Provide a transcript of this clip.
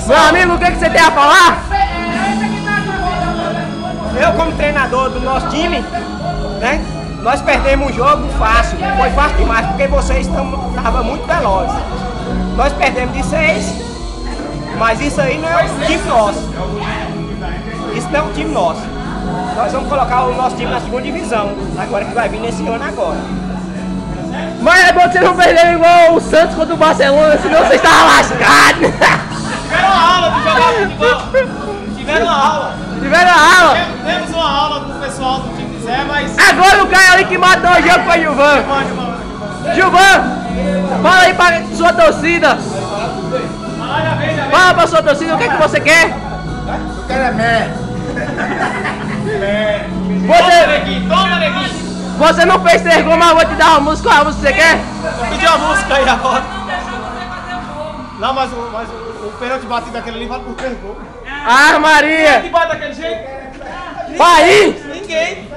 Meu amigo, o que você tem a falar? Eu, como treinador do nosso time, né? Nós perdemos um jogo fácil, foi fácil demais, porque vocês estavam muito velozes. Nós perdemos de 6, mas isso aí não é um time nosso. Isso não é um time nosso. Nós vamos colocar o nosso time na segunda divisão, agora que vai vir nesse ano agora. Mas é bom que você não perdeu igual o Santos contra o Barcelona, senão você estava lascado. Tiveram uma aula de jogar futebol. Tiveram uma aula. Tiveram a aula. Temos uma aula com o pessoal do time de Zé, mas... Agora o cara ali que matou o jogo foi o Gilvan. Gilvan, fala aí pra sua torcida. Fala pra sua torcida, o que é que você quer? Eu quero é mé. Toma, neguinho. Você não fez 3 gols, mas eu vou te dar uma música. Qual a música você quer? Pediu a música aí agora. Não, mas o pênalti batido daquele ali vale por 3 gols. Ah, Maria! Quem que bate daquele jeito? Vai! Ninguém.